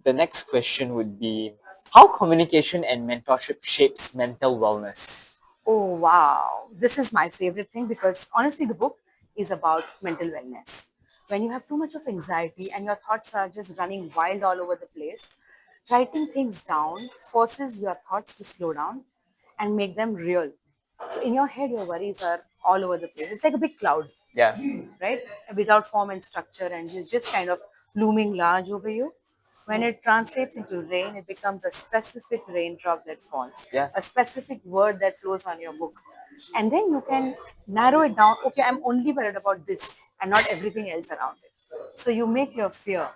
The next question would be how communication and mentorship shapes mental wellness. Oh, wow. This is my favorite thing because honestly, the book is about mental wellness. When you have too much of anxiety and your thoughts are just running wild all over the place, writing things down forces your thoughts to slow down and make them real. So in your head, your worries are all over the place. It's like a big cloud, Yeah. right? Without form and structure, and it's just kind of looming large over you. When it translates into rain, it becomes a specific raindrop that falls, Yeah. a specific word that flows on your book. And then you can narrow it down. Okay, I'm only worried about this and not everything else around it. So you make your fear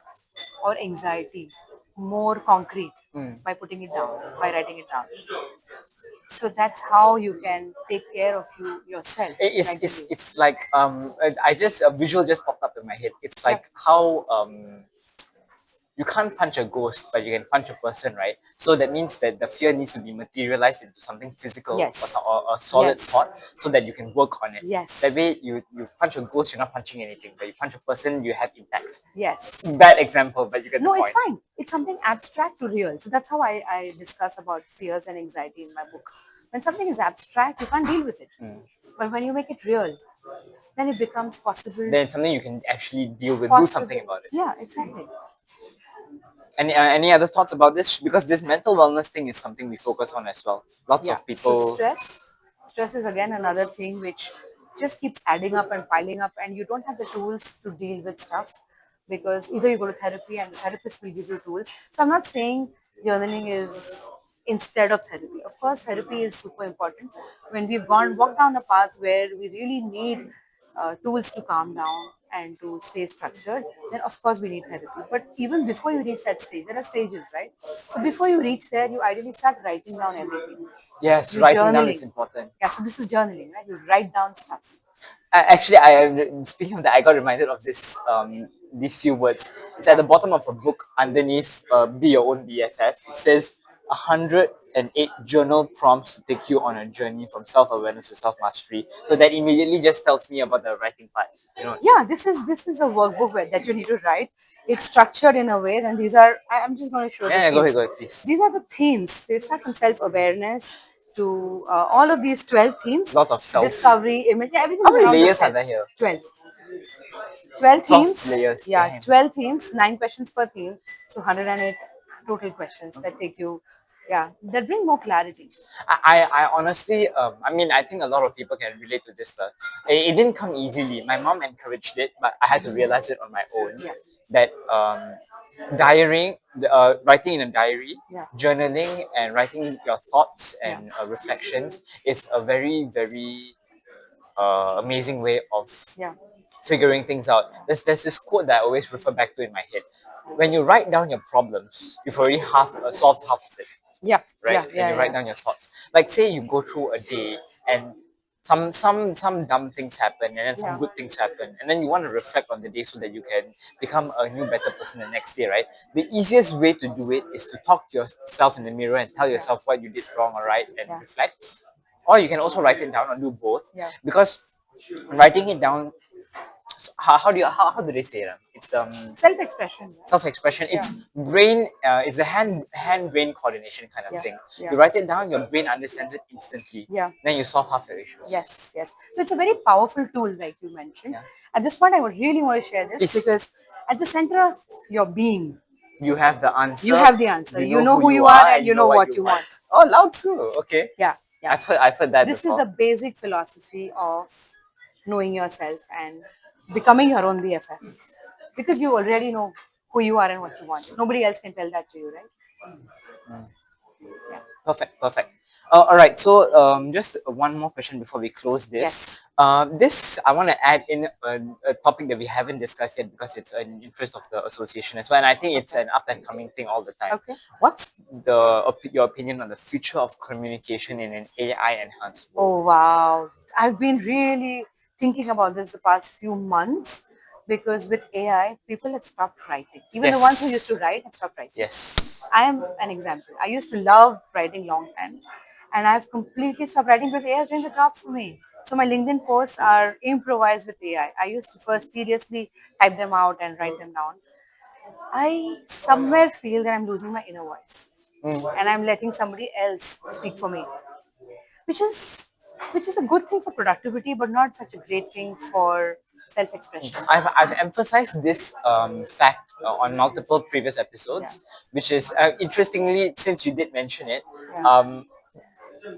or anxiety more concrete by putting it down, by writing it down. So that's how you can take care of you yourself mentally. It's like I just a visual just popped up in my head. It's Yeah. like how you can't punch a ghost, but you can punch a person, right? So that means that the fear needs to be materialized into something physical Yes. or a solid Yes. thought, so that you can work on it. That Yes. way, you punch a ghost, you're not punching anything, but you punch a person, you have impact. Yes. Bad example, but you get the No, it's point. fine. It's something abstract to real. So that's how I discuss about fears and anxiety in my book. When something is abstract, you can't deal with it. But when you make it real, then it becomes possible. Then it's something you can actually deal with, do something about it. Yeah, exactly. Any other thoughts about this? Because this mental wellness thing is something we focus on as well. Lots Yeah. of So people. stress is again another thing which just keeps adding up and piling up, and you don't have the tools to deal with stuff because either you go to therapy and the therapist will give you tools. So I'm not saying journaling is instead of therapy. Of course, therapy is super important. When we've gone walked down a path where we really need tools to calm down and to stay structured, then of course we need therapy. But even before you reach that stage, there are stages, right? So before you reach there, you ideally start writing down everything. Yes, You writing down is journaling. important. Yeah, so this is journaling, right? You write down stuff. Actually, speaking of that, I got reminded of this these few words. It's at Yeah. the bottom of a book underneath "Be Your Own BFF." It says 108 journal prompts to take you on a journey from self-awareness to self-mastery. So that immediately just tells me about the writing part. You know. Yeah, this is a workbook that you need to write. It's structured in a way, and these are I'm just going to show the Yeah, yeah, themes. go ahead, please. These are the themes. So you start from self-awareness to all of these 12 themes: Lot of selves. discovery, image, yeah, everything How is many around the layers are self. there here? 12. 12 12 themes. layers. Yeah, Damn. 12 themes, 9 questions per theme. So 108 total questions that take you, yeah, that bring more clarity. I honestly, I mean, I think a lot of people can relate to this. It didn't come easily. My mom encouraged it, but I had to realize it on my own Yeah, that diarying, writing in a diary, yeah, journaling, and writing your thoughts yeah, and reflections is a very, very amazing way of yeah, figuring things out. There's this quote that I always refer back to in my head. When you write down your problems, you've already solved half of it, yeah, right? yeah, When yeah, you write yeah. down your thoughts, like say you go through a day and some dumb things happen and then some Yeah. good things happen, and then you want to reflect on the day so that you can become a new better person the next day, right? The easiest way to do it is to talk to yourself in the mirror and tell Yeah. yourself what you did wrong or right and Yeah. reflect, or you can also write it down or do both, Yeah. because writing it down, how do they say it? It's Self-expression. self-expression. Yeah. It's brain, it's a hand brain coordination kind of Yeah. thing. Yeah. You write it down, your brain understands it instantly, Yeah. then you solve half your issues. Yes. Yes. So it's a very powerful tool, like you mentioned. Yeah, At this point, I would really want to share this please. because at the center of your being, You have the you answer, have the answer. you You know know who who you you are are, and and you you know know what what you you want. want. Oh, Lao Tzu. Okay. Yeah. Yeah. I've heard that This is before. the basic philosophy of knowing yourself and becoming your own BFF because you already know who you are and what you want. Nobody else can tell that to you, right? Yeah. Perfect. All right. So just one more question before we close this. Yes. This I want to add in a topic that we haven't discussed yet because it's an interest of the association as well, and I think it's Okay. an up and coming thing all the time. Okay. What's your opinion on the future of communication in an AI enhanced world? Oh, wow. I've been really thinking about this the past few months because with AI, people have stopped writing. Even the ones who used to Yes. write have stopped writing. Yes. I am an example. I used to love writing long time and I've completely stopped writing because AI is doing the job for me. So my LinkedIn posts are improvised with AI. I used to first seriously type them out and write them down. I somewhere feel that I'm losing my inner voice Mm. and I'm letting somebody else speak for me, which is which is a good thing for productivity, but not such a great thing for self-expression. I've emphasized this fact on multiple previous Yeah, episodes, which is interestingly, since you did mention it, yeah, um,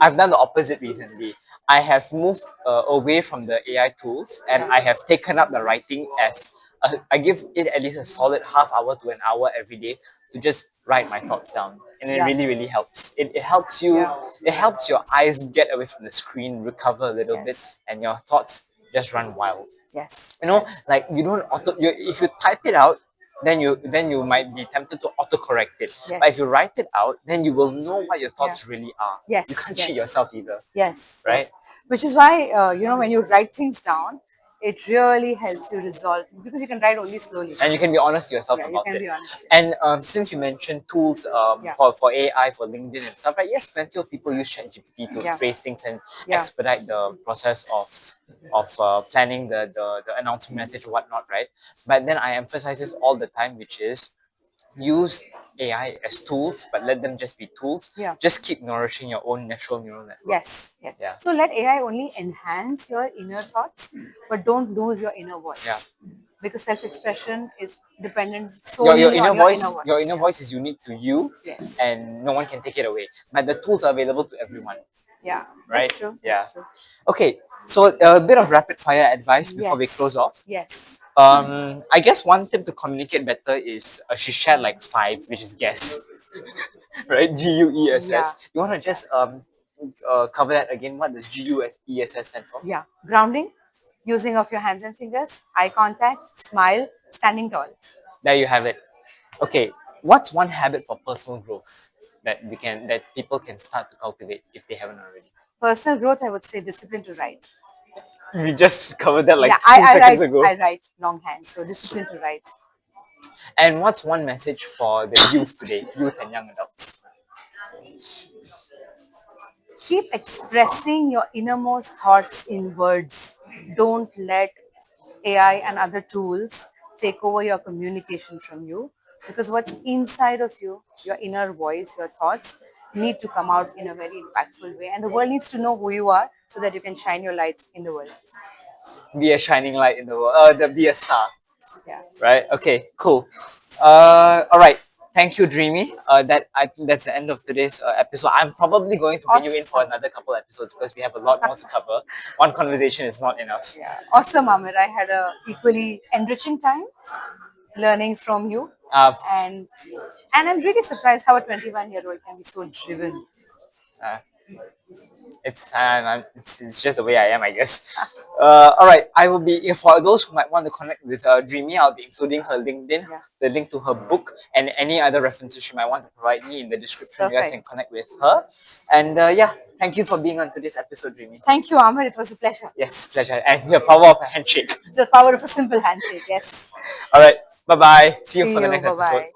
I've done the opposite recently. I have moved away from the AI tools and yeah, I have taken up the writing as I give it at least a solid half hour to an hour every day to just write my thoughts down. And it yeah, really, really helps. It helps you, yeah. it helps your eyes get away from the screen, recover a little bit, Yes, and your thoughts just run wild. yes, You know, yes, like you don't if you type it out, then you might be tempted to autocorrect it. But if you yes, write it out, then you will know what your yeah, thoughts really are. You yes, can't cheat yes. yourself either, Yes, right? yes. Which is why, when you write things down, it really helps you resolve because you can write only slowly. And you can be honest to yourself Yeah, you about can it. be honest. Yes. And since you mentioned tools Yeah, for AI, for LinkedIn and stuff, right? Yes, plenty of people use ChatGPT to yeah, phrase things and yeah, expedite the process of planning the announcement message or whatnot, right? But then I emphasize this all the time, which is use AI as tools, but let them just be tools. yeah. Just keep nourishing your own natural neural network. Yes, yes. Yeah. So let AI only enhance your inner thoughts, but don't lose your inner Yeah. voice because self-expression is dependent Your solely inner on your inner voice, your voice. inner Yeah. voice is unique to you, Yes. and no one can take it away. But the tools are available to everyone, Yeah. right? That's true. Yeah. That's true. Okay. So a bit of rapid fire advice before we close Yes. off. Yes. I guess one tip to communicate better is she shared like five, which is guess, right? Yeah. GUESS. You want to just cover that again? What does GUESS stand for? Yeah. Grounding, using of your hands and fingers, eye contact, smile, standing tall. There you have it. Okay, what's one habit for personal growth that people can start to cultivate if they haven't already? Personal growth, I would say discipline to write. We just covered that Yeah, like 2 seconds ago. I write longhand, so discipline to write. And what's one message for the youth today, youth and young adults? Keep expressing your innermost thoughts in words. Don't let AI and other tools take over your communication from you because what's inside of you, your inner voice, your thoughts, need to come out in a very impactful way. And the world needs to know who you are so that you can shine your light in the world. Be a shining light in the world. Be a star. Yeah. Right? Okay, cool. All right. Thank you, Dreamy. That I think that's the end of today's episode. I'm probably going to bring you in for Awesome. another couple episodes because we have a lot more to cover. One conversation is not enough. Yeah. Awesome, Amir. I had a equally enriching time learning from you. Uh, And and I'm really surprised how a 21-year-old can be so driven. uh, it's just the way I am, I guess. All right, I will be for those who might want to connect with Dreamy. I'll be including her LinkedIn, Yeah. the link to her book, and any other references she might want to provide me in the description. You guys can Perfect. connect with her. And yeah, thank you for being on today's episode, Dreamy. Thank you, Amir. It was a pleasure. Yes, pleasure, and the power of a handshake. The power of a simple handshake. Yes. All right, bye bye. See you See for the you. next Bye episode. bye.